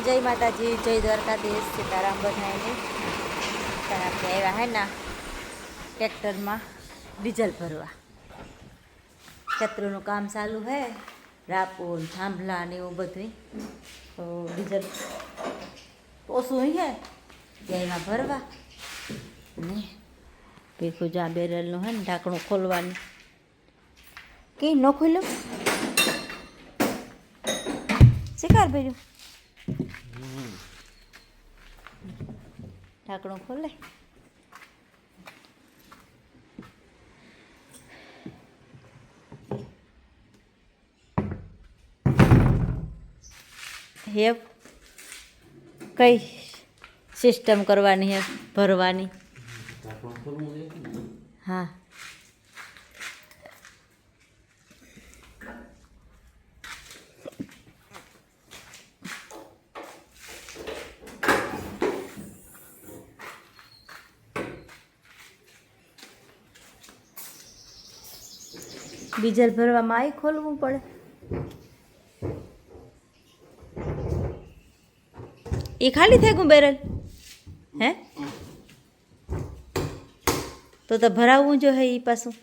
जय माता जी, जय द्वारकाधीश, सीताराम बधाई। ત્યાં આપણે આવ્યા હે ને ટ્રેક્ટરમાં ડીઝલ ભરવા. ખેતરોનું કામ ચાલુ હે, રાપો થાંભલા ને એવું બધું. તો ડીઝલ ઓછું હે ત્યાં એમાં ભરવા ને ભેગું જ્યાં બેરલનું હે ને ઢાંકણું ખોલવાનું. કંઈ ન ખોલ્યું શિકાર ભર્યું ઢાંકણું ખોલે. હે કઈ સિસ્ટમ કરવાની હે ભરવાની? હા, ડીઝલ ભરવામાં આવી ખોલવું પડે. એ ખાલી થઈ ગયું બેરલ હે? તો ભરાવવું જો હે એ પાછું.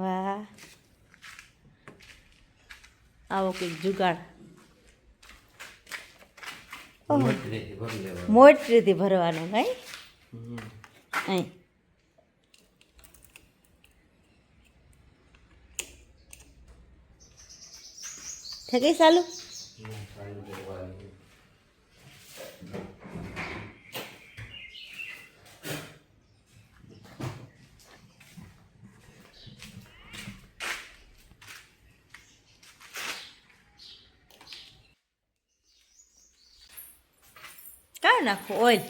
વાહ, આવો કંઈક જુગાડ. મોટરીથી ભરવાનું કઈ અહીં થઈ ગઈ ચાલુ. કાં નાખો ઓઇલ?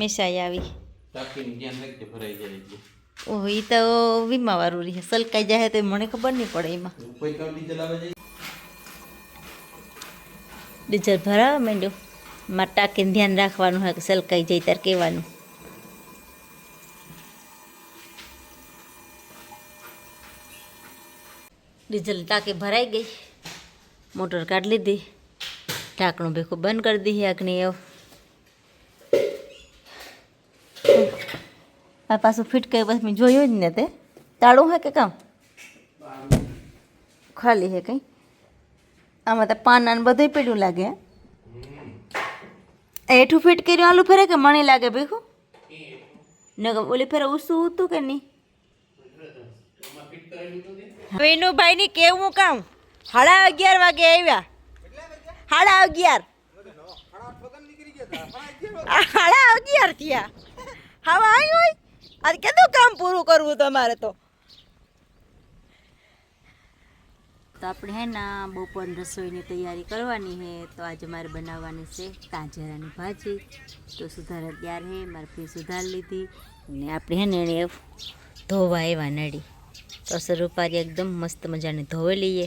મિસાઈ આવી. ઓહ, એ તો વીમા વાળું રહે, સલકાઈ જાય તો મને ખબર નહીં પડે. એમાં ડીઝલ ભરાવા માંડ્યો, મારે ટાંકીને ધ્યાન રાખવાનું હોય કે સલકાઈ જાય ત્યારે કહેવાનું. ડીઝલ ટાંકી ભરાઈ ગઈ, મોટર કાઢી લીધી, ઢાંકણું ભેગું બંધ કરી દીધી. આગની એવું આ પાછું ફિટ કરી બસ મેં જોયું જ ને. તે તાળું હે કે કામ ખાલી હે? કંઈ આમાં તો પાના ને બધું પડ્યું લાગે. હેઠું ફિટ કર્યું આલુ ફેરે કે મને લાગે ભેગું ને ઓલી ફેરે ઉસું હતું કે નહીં? વિનુભાઈ ની કેવું કામ 11:30 વાગે આવ્યા. 11:30 11:30 થયા. હવે આવી હોય આજે કેટલું કામ પૂરું કરવું તમારે. તો આપણે હે ને બપોરની રસોઈની તૈયારી કરવાની છે. તો આજે મારે બનાવવાની છે કાજરાની ભાજી. તો સુધારા તૈયાર છે, મારે ફી સુધારી લીધી ને આપણે હે ને એને ધોવા એવા નડી. તો અસર રૂપારી એકદમ મસ્ત મજાની ધોઈ લઈએ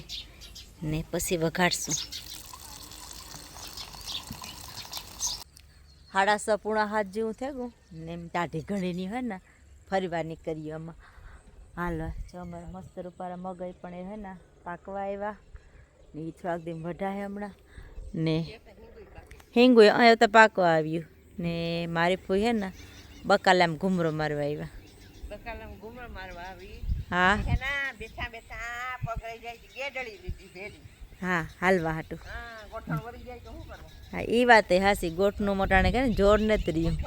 ને પછી વઘાડશું. 6:30 જેવું થઈ ગયું ને એમ ટાઢી ઘડીની હોય ને ફરવા નીકળીએ આમાં. હાલો જો અમારે મસ્ત રૂપારા મગઈ પણ એ હે ને પાકવા આવ્યા ને એ થોડાક દિન વઢા હે હમણાં ને હિંગુ અહીંયા તો પાકવા આવ્યું ને મારી ફૂઈ હે ને બકાલામ ઘૂમરો મારવા આવ્યા. હા હા, હાલવા હાટું. હા, એ વાત એ હાસી. ગોઠનું મોટાણે કે ને જોર નથી રહ્યું.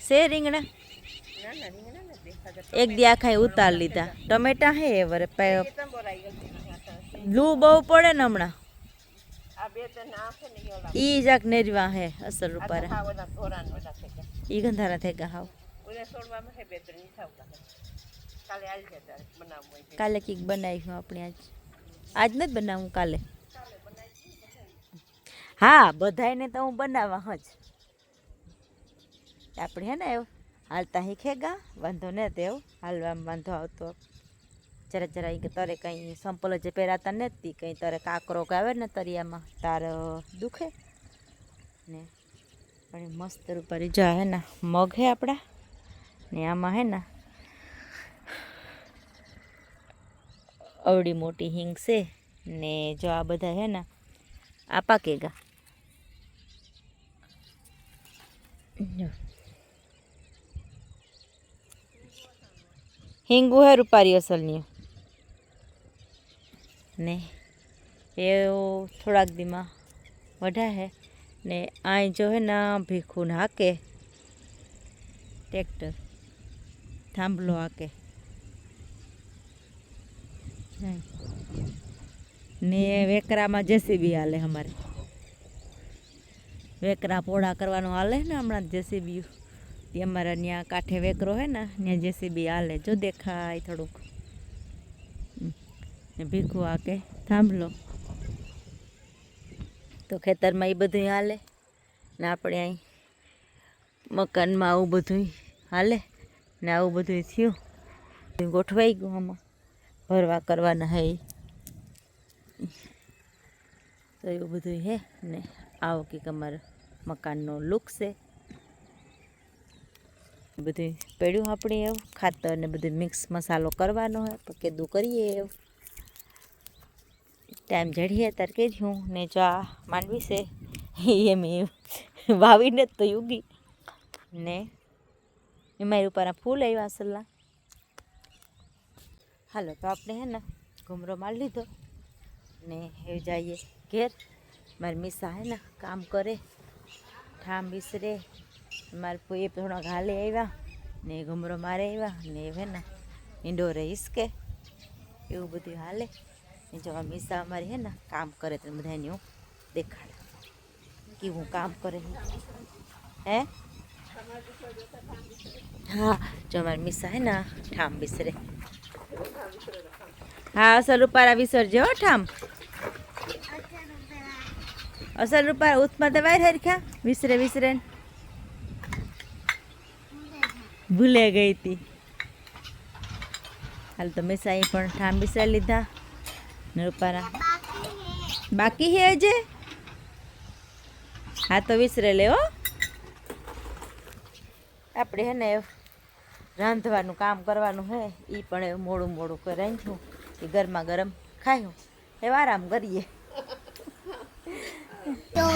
શે રીંગણા એક દી આખા ઉતાર લીધા. ટમેટા હે વરે લૂ બહુ પડે ને હમણાં. ઈ જાક નેરવા હે અસર રૂપારા. ઈ ગંધારા થઈ ગયા હાવ. કાલે કીક બનાવીશું આપણે. આજ નથી બનાવું, કાલે. હા, બધાને તો હું બનાવવા જ. આપણે હે ને હાલતા શીખેગા વાંધો ને તેવું હાલવામાં વાંધો આવતો જરા જરા કે તારે કંઈ સંપલ જે પહેરાતા નથી કંઈ તારે કાકરો આવે ને તરિયામાં તાર દુખે ને પણ મસ્ત રૂપારી જો હે ને મગ હે આપણા ને આમાં હે ને અવડી મોટી હિંગ છે ને જો આ બધા હે ને આ પાકેગા હિંગુ હે રૂપારી અસલની ને એ થોડાક દીમાં વઢા હે ને અહીં જો હે ને ભીખું હાકે ટ્રેક્ટર થાંભલો હાકે ને વેકરામાં જેસીબી હાલે અમારે વેકરા પોળા કરવાનું હાલે ને હમણાં જેસીબી તે અમારા ત્યાં કાંઠે વેકરો હે ને ત્યાં જેસીબી હાલે જો દેખાય થોડુંક ને ભીખું હાકે થાંભલો તો ખેતરમાં એ બધું હાલે ને આપણે અહીં મકાનમાં આવું બધું હાલે ને આવું બધું થયું ગોઠવાઈ ગયું આમાં ભરવા કરવાના હે તો એવું બધું હે ને આવો કંઈક અમારા મકાનનો લુક છે બધું પડ્યું આપણે એવું ખાતર ને બધું મિક્સ મસાલો કરવાનો હોય તો કીધું કરીએ એવું ટાઈમ જડીએ ત્યારે કીધું ને જો આ માંડવી છે એમ વાવીને જ તો યુગી ને એમાં ઉપર ફૂલ આવ્યા અસલના હાલો તો આપણે હે ને ઘૂમરો મારી લીધો ને એ જઈએ ઘેર મારી મિસા હે ને કામ કરે ઠામ વિસરે મારે કોઈ થોડા ઘાલે આવ્યા ને ઘૂમરો મારે આવ્યા ને હે ને ઈંડોરે હિસકે એવું બધું હાલે ને જો મિસા અમારી હે ને કામ કરે તો બધાને હું દેખાડ કેવું કામ કરે હે હા જો અમારી મિસા હે ને ઠામ વિસરે હા અસલ રૂપારા વિસરજે હો ઠામ અસલ રૂપારા ઉથમાં તો વાય હરખ્યા વિસરે વિસરે ભૂલે ગઈ હતી હાલ તો મિસાઈ પણ ઠામ વિસરી લીધા ને રૂપારા બાકી હે અજે હા તો વિસરે લે હો આપણે હે ને રાંધવાનું કામ કરવાનું હે એ પણ એવું મોડું મોડું કરી રાંધ્યું કે ગરમા ગરમ ખાયું એ આરામ કરીએ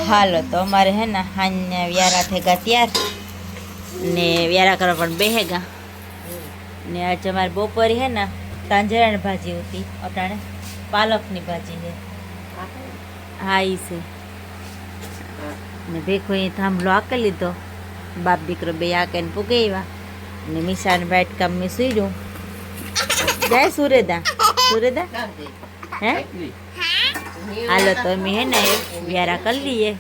હાલો તો અમારે હે ને હાને વ્યારા થેગા ત્યાર ને વ્યારા કરવા પણ બેહેગા ને આજે અમારે બપોરે હે ને તાંજરાની ભાજી હતી અટાણે પાલકની ભાજી છે હા એ છે ને ભેખો એ થાંભલો આંકી લીધો બાપ દીકરો બે આંકે ને પુગાવ્યા ને મિશાને વાઇટ કામ મેં સુર્યું જાય સુરેદા સુરેદા હે હાલો તો અમે હે ને વ્યારા કરી લઈએ